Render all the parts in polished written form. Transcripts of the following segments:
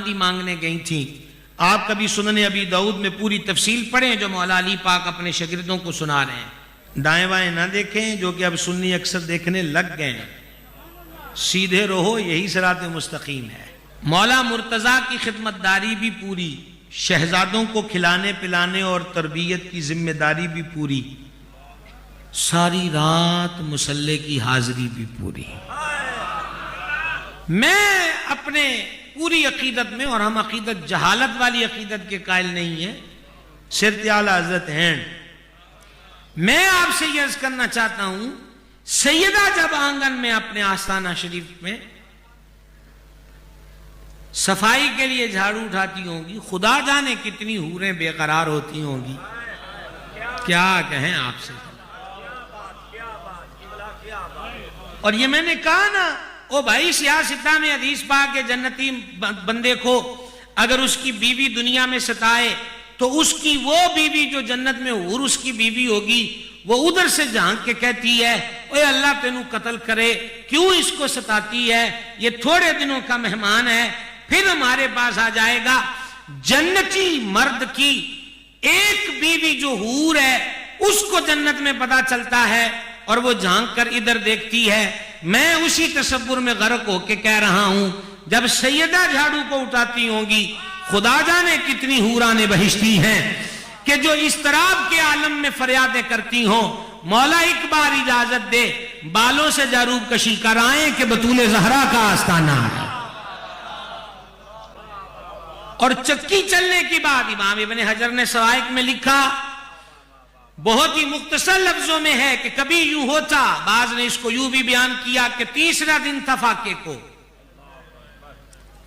رضامندی مانگنے گئی تھیں. آپ کبھی سنن ابی داؤد میں پوری تفصیل پڑھیں جو مولا علی پاک اپنے شاگردوں کو سنا رہے ہیں. دائیں بائیں نہ دیکھیں جو کہ اب سنی اکثر دیکھنے لگ گئے ہیں. سیدھے رہو، یہی صراط مستقیم ہے. مولا مرتضیٰ کی خدمت داری بھی پوری، شہزادوں کو کھلانے پلانے اور تربیت کی ذمہ داری بھی پوری، ساری رات مصلی کی حاضری بھی پوری. میں اپنے پوری عقیدت میں، اور ہم عقیدت جہالت والی عقیدت کے قائل نہیں ہیں، سرت اعلیٰ حضرت ہیں. میں آپ سے یہ عرض کرنا چاہتا ہوں، سیدہ جب آنگن میں اپنے آستانہ شریف میں صفائی کے لیے جھاڑو اٹھاتی ہوں گی، خدا جانے کتنی حوریں بے قرار ہوتی ہوں گی. کیا کہیں آپ سے. اور یہ میں نے کہا نا، او بھائی سیاستہ میں حدیث پاک کے جنتی بندے کو اگر اس کی بیوی دنیا میں ستائے تو اس کی وہ بیوی جو جنت میں حور اس کی بیوی ہوگی، وہ ادھر سے جھانک کے کہتی ہے اے اللہ تینوں قتل کرے، کیوں اس کو ستاتی ہے، یہ تھوڑے دنوں کا مہمان ہے، پھر ہمارے پاس آ جائے گا. جنتی مرد کی ایک بیوی جو حور ہے اس کو جنت میں پتا چلتا ہے اور وہ جھانک کر ادھر دیکھتی ہے. میں اسی تصور میں غرق ہو کے کہہ رہا ہوں، جب سیدہ جھاڑو کو اٹھاتی ہوں گی، خدا جانے کتنی حوران بہشتی ہیں کہ جو اضطراب کے عالم میں فریادیں کرتی ہوں، مولا ایک بار اجازت دے بالوں سے جاروب کشی کر آئیں کہ بطول زہرا کا آستانہ ہے. اور چکی چلنے کی بات امام ابن حجر نے سوائق میں لکھا، بہت ہی مختصر لفظوں میں ہے کہ کبھی یوں ہوتا، بعض نے اس کو یوں بھی بیان کیا کہ تیسرا دن تھا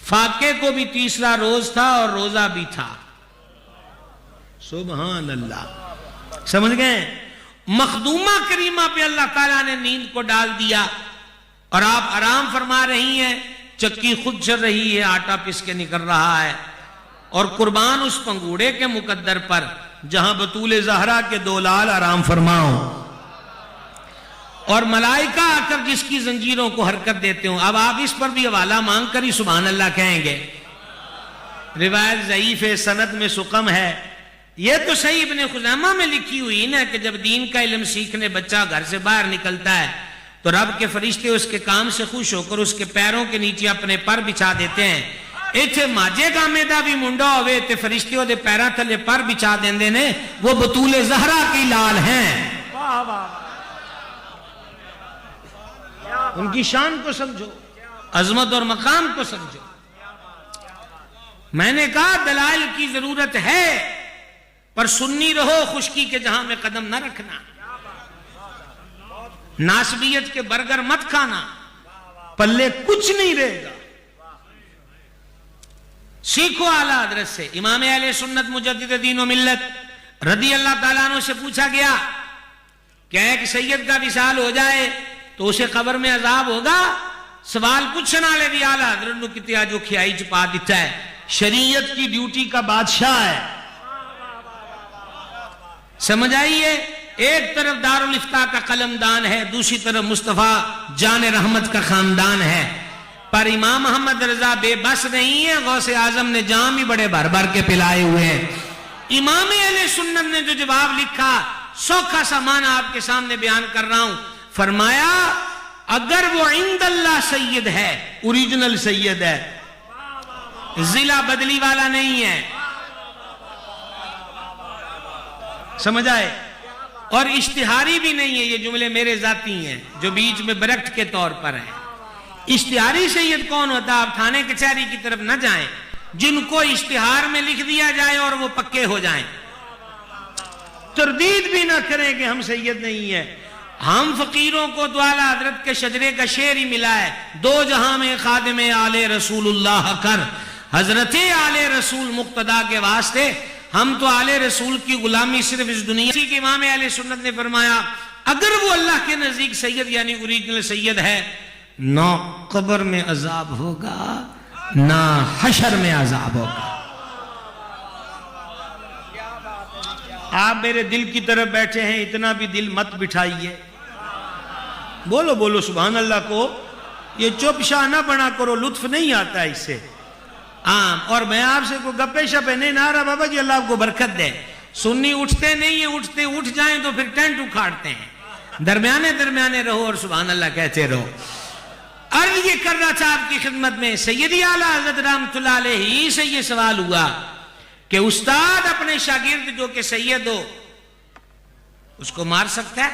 فاقے کو بھی تیسرا روز تھا اور روزہ بھی تھا. سبحان اللہ. سمجھ گئے؟ مخدومہ کریمہ پہ اللہ تعالیٰ نے نیند کو ڈال دیا اور آپ آرام فرما رہی ہیں، چکی خود چل رہی ہے، آٹا پس کے نکل رہا ہے، اور قربان اس پنگوڑے کے مقدر پر جہاں بطول زہرا کے دو لال آرام فرماؤ اور ملائکہ آ کر جس کی زنجیروں کو حرکت دیتے ہوں. اب آپ اس پر بھی حوالہ مانگ کر ہی سبحان اللہ کہیں گے. روایت ضعیف ہے، سند میں سقم ہے. یہ تو صحیح ابن خزیمہ میں لکھی ہوئی نا کہ جب دین کا علم سیکھنے بچہ گھر سے باہر نکلتا ہے تو رب کے فرشتے اس کے کام سے خوش ہو کر اس کے پیروں کے نیچے اپنے پر بچھا دیتے ہیں. ایتھے ماجے گامے دا بھی منڈا ہوئے تے فرشتے دے پیرا تھلے پر بچھا دیندے نے، وہ بطول زہرا کی لال ہیں. ان کی شان کو سمجھو، عظمت اور مقام کو سمجھو. میں نے کہا دلائل کی ضرورت ہے، پر سنی رہو، خشکی کے جہاں میں قدم نہ رکھنا، ناسبیت کے برگر مت کھانا، پلے کچھ نہیں رہے گا. سیکھو اعلیٰ حضرت سے. امام اہل سنت مجدد دین و ملت رضی اللہ تعالیٰ عنہ سے پوچھا گیا کہ ایک سید کا وصال ہو جائے تو اسے قبر میں عذاب ہوگا؟ سوال پوچھنا لے بھی اعلیٰ حضرت نو کتیا جو کھیائی چپا دیتا ہے، شریعت کی ڈیوٹی کا بادشاہ ہے. سمجھ آئیے؟ ایک طرف دارالفتاء کا قلمدان ہے، دوسری طرف مصطفیٰ جان رحمت کا خاندان ہے، پر امام محمد رضا بے بس نہیں ہے. غوث اعظم نے جام بھی بڑے بھر بھر کے پلائے ہوئے ہیں. امام اہل سنت نے جو جواب لکھا، سوکھا سا معنی آپ کے سامنے بیان کر رہا ہوں. فرمایا اگر وہ عند اللہ سید ہے، اوریجنل سید ہے، ضلع بدلی والا نہیں ہے، سمجھ آئے، اور اشتہاری بھی نہیں ہے. یہ جملے میرے ذاتی ہیں جو بیچ میں برکت کے طور پر ہیں. اشتہاری سید کون ہوتا؟ آپ تھانے کچہری کی طرف نہ جائیں، جن کو اشتہار میں لکھ دیا جائے اور وہ پکے ہو جائیں، تردید بھی نہ کریں کہ ہم سید نہیں ہیں. ہم فقیروں کو تو اعلیٰ حضرت کے شجرے کا شعر ہی ملا ہے، دو جہاں میں خادم آل رسول اللہ کر، حضرت آل رسول مقتدا کے واسطے ہم تو آل رسول کی غلامی صرف اس دنیا. اسی کے امام اہل سنت نے فرمایا اگر وہ اللہ کے نزدیک سید یعنی اوریجنل سید ہے، نہ قبر میں عذاب ہوگا نہ حشر میں عذاب ہوگا. آپ میرے دل کی طرف بیٹھے ہیں، اتنا بھی دل مت بٹھائیے. بولو بولو سبحان اللہ کو. یہ چپ شاہ نہ بنا کرو، لطف نہیں آتا اس سے. عام. اور میں آپ سے کوئی گپے شپے نہیں نہ رہا بابا جی اللہ آپ کو برکت دے. سنی اٹھتے نہیں ہیں, اٹھ جائیں تو پھر ٹینٹ اکھاڑتے ہیں. درمیانے رہو اور سبحان اللہ کہتے رہو. عرض یہ کرنا تھا آپ کی خدمت میں, سیدی اعلیٰ حضرت رحمۃ اللہ علیہ سے یہ سوال ہوا کہ استاد اپنے شاگرد جو کہ سید ہو اس کو مار سکتا ہے؟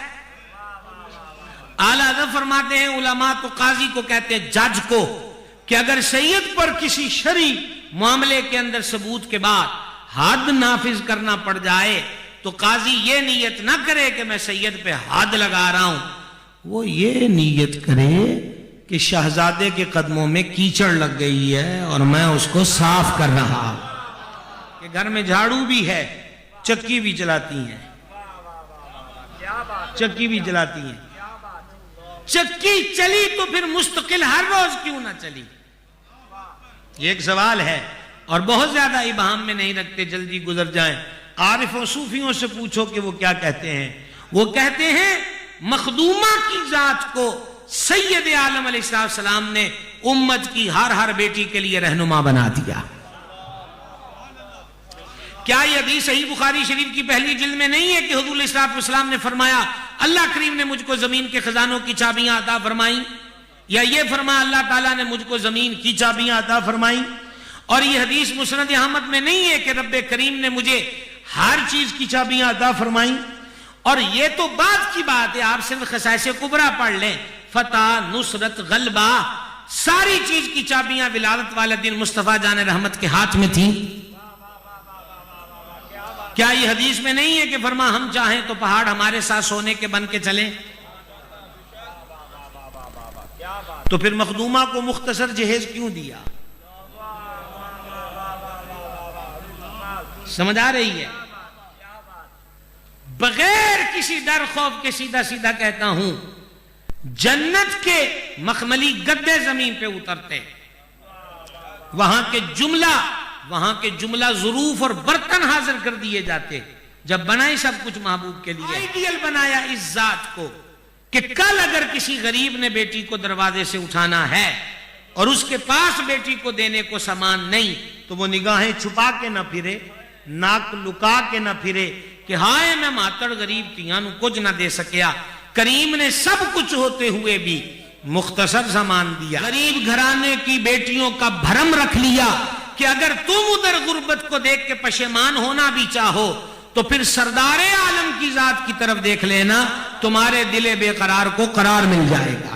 اعلیٰ حضرت فرماتے ہیں علماء تو قاضی کو کہتے ہیں, جج کو, کہ اگر سید پر کسی شرعی معاملے کے اندر ثبوت کے بعد حد نافذ کرنا پڑ جائے تو قاضی یہ نیت نہ کرے کہ میں سید پہ حد لگا رہا ہوں, وہ یہ نیت کرے کہ شہزادے کے قدموں میں کیچڑ لگ گئی ہے اور میں اس کو صاف کر رہا ہوں. کہ گھر میں جھاڑو بھی ہے, چکی بھی چلاتی ہیں, چکی بھی چلاتی ہیں. چکی چلی تو پھر مستقل ہر روز کیوں نہ چلی؟ یہ ایک سوال ہے اور بہت زیادہ ابہام میں نہیں رکھتے, جلدی گزر جائیں. عارف و صوفیوں سے پوچھو کہ وہ کیا کہتے ہیں. وہ کہتے ہیں مخدومہ کی ذات کو سید عالم علیہ السلام نے امت کی ہر بیٹی کے لیے رہنما بنا دیا. کیا یہ حدیث صحیح بخاری شریف کی پہلی جلد میں نہیں ہے کہ حضور علیہ السلام نے فرمایا اللہ کریم نے مجھ کو زمین کے خزانوں کی چابیاں عطا فرمائیں, یا یہ فرمایا اللہ تعالیٰ نے مجھ کو زمین کی چابیاں عطا فرمائیں؟ اور یہ حدیث مسند احمد میں نہیں ہے کہ رب کریم نے مجھے ہر چیز کی چابیاں عطا فرمائیں؟ اور یہ تو بات کی بات ہے, آپ صرف خصائص کبریٰ پڑھ لیں, فتح, نصرت, غلبہ, ساری چیز کی چابیاں ولادت والے دن مصطفیٰ جان رحمت کے ہاتھ میں تھیں. کیا یہ حدیث میں نہیں ہے کہ فرما ہم چاہیں تو پہاڑ ہمارے ساتھ سونے کے بن کے چلیں؟ تو پھر مخدومہ کو مختصر جہیز کیوں دیا؟ سمجھ آ رہی ہے؟ بغیر کسی ڈر خوف کے سیدھا کہتا ہوں, جنت کے مخملی گدے زمین پہ اترتے, وہاں کے جملہ ظروف اور برتن حاضر کر دیے جاتے. جب بنائی سب کچھ محبوب کے لیے, آئیڈیل بنایا اس ذات کو کہ کل اگر کسی غریب نے بیٹی کو دروازے سے اٹھانا ہے اور اس کے پاس بیٹی کو دینے کو سامان نہیں, تو وہ نگاہیں چھپا کے نہ پھرے, ناک لکا کے نہ پھرے کہ ہائے میں ماتڑ غریب تیاں نو کچھ نہ دے سکیا. کریم نے سب کچھ ہوتے ہوئے بھی مختصر سامان دیا. غریب گھرانے کی بیٹیوں کا بھرم رکھ لیا کہ اگر تم ادھر غربت کو دیکھ کے پشیمان ہونا بھی چاہو تو پھر سردار عالم کی ذات کی طرف دیکھ لینا, تمہارے دل بے قرار کو قرار مل جائے گا.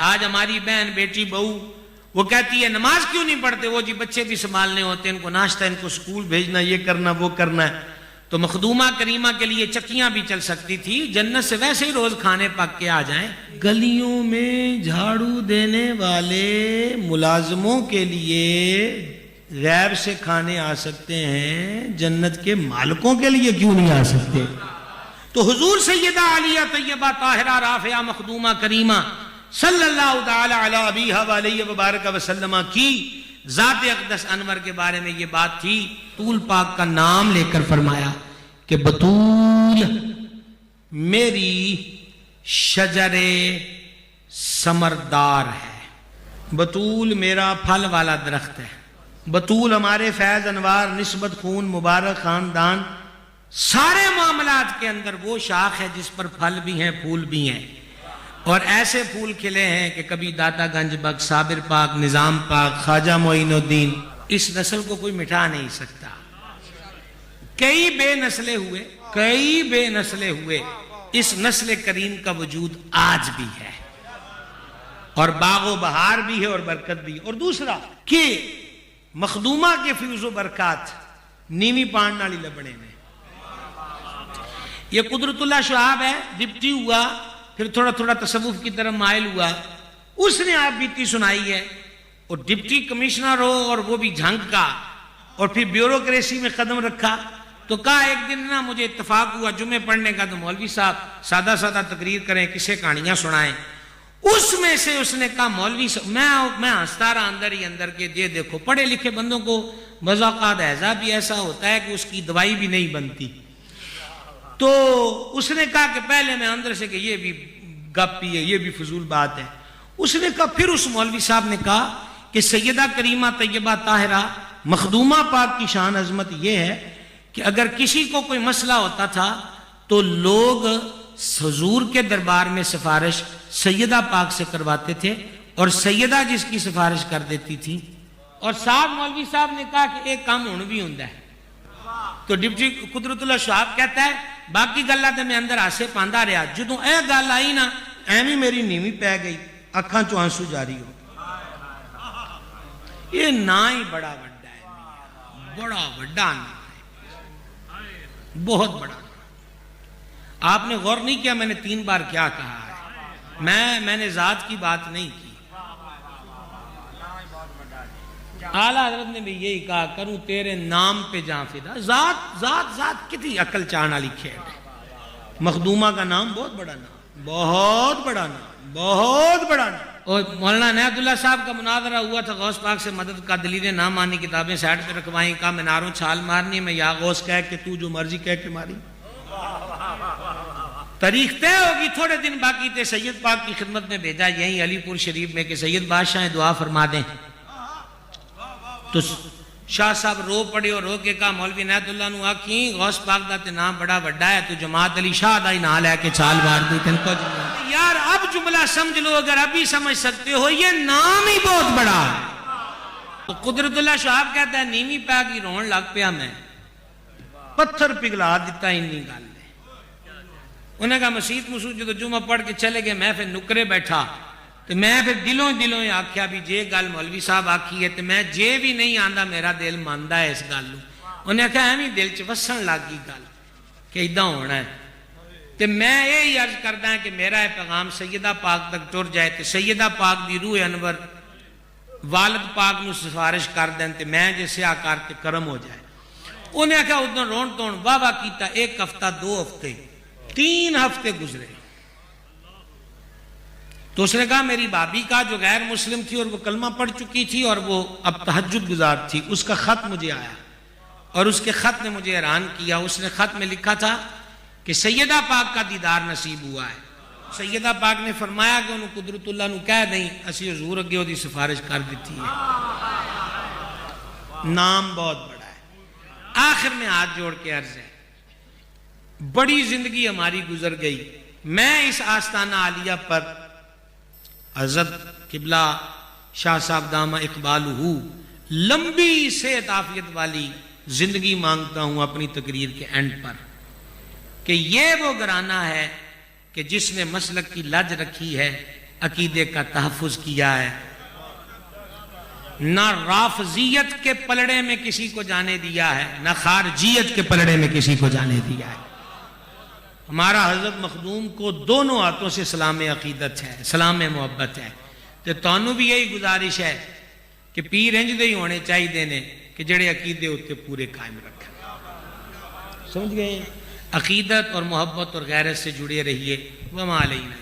آج ہماری بہن بیٹی بہو وہ کہتی ہے نماز کیوں نہیں پڑھتے؟ وہ جی بچے بھی سنبھالنے ہوتے ہیں, ان کو ناشتہ, ان کو سکول بھیجنا, یہ کرنا وہ کرنا ہے. تو مخدومہ کریمہ کے لیے چکیاں بھی چل سکتی تھی, جنت سے ویسے ہی روز کھانے پک کے آ جائیں. گلیوں میں جھاڑو دینے والے ملازموں کے لیے غیب سے کھانے آ سکتے ہیں, جنت کے مالکوں کے لیے کیوں نہیں آ سکتے؟ تو حضور سیدہ عالیہ طیبہ طاہرہ رافعہ مخدومہ کریمہ صلی اللہ تعالی علی ابیہا وعلیہ وبارک وسلم کی ذات اقدس انور کے بارے میں یہ بات تھی. بطول پاک کا نام لے کر فرمایا کہ بطول میری شجر ثمردار ہے, بطول میرا پھل والا درخت ہے, بطول ہمارے فیض انوار نسبت خون مبارک خاندان سارے معاملات کے اندر وہ شاخ ہے جس پر پھل بھی ہیں پھول بھی ہیں, اور ایسے پھول کھلے ہیں کہ کبھی داتا گنج بخش, صابر پاک, نظام پاک, خواجہ معین الدین, اس نسل کو کوئی مٹھا نہیں سکتا. کئی بے نسلیں ہوئے, اس نسل کریم کا وجود آج بھی ہے, اور باغ و بہار بھی ہے اور برکت بھی ہے. اور دوسرا کہ مخدومہ کے فیض و برکات نیمی پان نالی لبڑے میں, یہ قدرت اللہ شہاب ہے, ڈپٹی ہوا, پھر تھوڑا تھوڑا تصوف کی طرف مائل ہوا, اس نے آپ بیتی سنائی ہے. اور ڈپٹی کمشنر ہو اور وہ بھی جھنگ کا, اور پھر بیوروکریسی میں قدم رکھا, تو کہا ایک دن نا مجھے اتفاق ہوا جمعے پڑھنے کا, تو مولوی صاحب سادہ تقریر کریں, کسے کہانیاں سنائیں. اس میں سے اس نے کہا مولوی صاحب, میں ہنستا رہا اندر ہی اندر کے, یہ دیکھو پڑھے لکھے بندوں کو مذاقات ایسا بھی ایسا ہوتا ہے کہ اس کی دوائی بھی نہیں بنتی. تو اس نے کہا کہ پہلے میں اندر سے کہ یہ بھی گپ ہی ہے, یہ بھی فضول بات ہے. اس نے کہا, پھر اس مولوی صاحب نے کہا کہ سیدہ کریمہ طیبہ طاہرہ مخدومہ پاک کی شان عظمت یہ ہے کہ اگر کسی کو کوئی مسئلہ ہوتا تھا تو لوگ حضور کے دربار میں سفارش سیدہ پاک سے کرواتے تھے، اور سیدہ جس کی سفارش کر دیتی تھی۔ اور صاحب مولوی صاحب نے کہا کہ ایک کام ہون بھی ہوندا ہے، تو ڈپٹی قدرت اللہ شہاب کہتا ہے باقی گلاں تے میں اندر آسے پاندا رہا، جدوں اے گل آئی نا ایویں میری نیوی پی گئی، اکھاں چوں آنسو جاری ہو۔ یہ نا ہی بڑا وڈا ہے، بڑا وڈا نا ہے، بہت بڑا۔ آپ نے غور نہیں کیا میں نے 3 بار کیا کہا ہے؟ میں نے ذات کی بات نہیں کی۔ اعلیٰ حضرت نے بھی یہی کہا کروں تیرے نام پہ جان فدا۔ ذات کتنی عقل چاہنے والی کھیل ہے۔ مخدومہ کا نام بہت بڑا نام، بہت بڑا نام، بہت بڑا نام۔ اور مولانا عنایت اللہ صاحب کا مناظرہ ہوا تھا غوث پاک سے مدد کا، دلیل نہ مانی کتابیں سائڈ پہ رکھوائیں، کہا میناروں چھال مارنی میں یا غوث کہہ کہ تو جو مرضی کہہ کے ماری۔ تاریخ طے ہوگی، تھوڑے دن باقی تھے، سید پاک کی خدمت میں بھیجا یہیں علی پور شریف میں کہ سید بادشاہ دعا فرما دیں۔ تو شاہ صاحب رو پڑے اور رو کے کہا مولوی عنایت اللہ نو آکھیں غوث پاک دا تے نام بڑا وڈا ہے، تو جماعت علی شاہ دا ہی نام لے کے چھال مار دی۔ یار اب جملہ سمجھ لو، اگر ابھی سمجھ سکتے ہو، یہ نام ہی بہت بڑا ہے۔ تو قدرت اللہ شہاب کہتا ہے نیوی پہ کی رون لگ پیا، میں پتھر پگھلا دیتا انی گل ہے۔ انہوں نے کہا مسیت مسود جو جمعہ پڑھ کے چلے گئے، میں پھر نکرے بیٹھا، تو میں پھر دلوں آکھیا بھی جے گل مولوی صاحب آکھی ہے تو میں جے بھی نہیں آندا میرا دل ماندا ہے اس گل نو۔ انہیں کہا ایویں دل چ وسن لگ گئی گل کہ اداں ہونا ہے۔ تو میں یہی عرض کردا کہ میرا یہ پیغام سیدہ پاک تک ٹر جائے، تو سیدہ پاک دی روح انور والد پاک نو سفارش کر دیں تو میں جے سیاہ کر کے کرم ہو جائے۔ انہیں کہا ادھر رون توڑ واہ کیتا، 1 ہفتہ 2 ہفتے 3 ہفتے گزرے۔ تو اس نے کہا میری بھابھی کا جو غیر مسلم تھی اور وہ کلمہ پڑھ چکی تھی اور وہ اب تہجد گزار تھی، اس کا خط مجھے آیا اور اس کے خط نے مجھے حیران کیا۔ اس نے خط میں لکھا تھا کہ سیدہ پاک کا دیدار نصیب ہوا ہے۔ سیدہ پاک نے فرمایا کہ انہوں قدرت اللہ نو کہہ دیں اسی حضور اگے وہ دی سفارش کر دیتی ہے۔ نام بہت بڑا ہے۔ آخر میں ہاتھ جوڑ کے عرض ہے، بڑی زندگی ہماری گزر گئی، میں اس آستانہ عالیہ پر حضرت قبلہ شاہ صاحب دامہ اقبالہ لمبی صحت عافیت والی زندگی مانگتا ہوں اپنی تقریر کے اینڈ پر، کہ یہ وہ گھرانہ ہے کہ جس نے مسلک کی لج رکھی ہے، عقیدے کا تحفظ کیا ہے، نہ رافضیت کے پلڑے میں کسی کو جانے دیا ہے، نہ خارجیت کے پلڑے میں کسی کو جانے دیا ہے۔ ہمارا حضرت مخدوم کو دونوں ہاتھوں سے سلام عقیدت ہے، سلام محبت ہے۔ تو تانوں بھی یہی گزارش ہے کہ پیر انج دے ہی ہونے چاہیے نے کہ جڑے عقیدے ہوتے پورے قائم رکھیں۔ سمجھ گئے؟ عقیدت اور محبت اور غیرت سے جڑے رہیے۔ وما علینا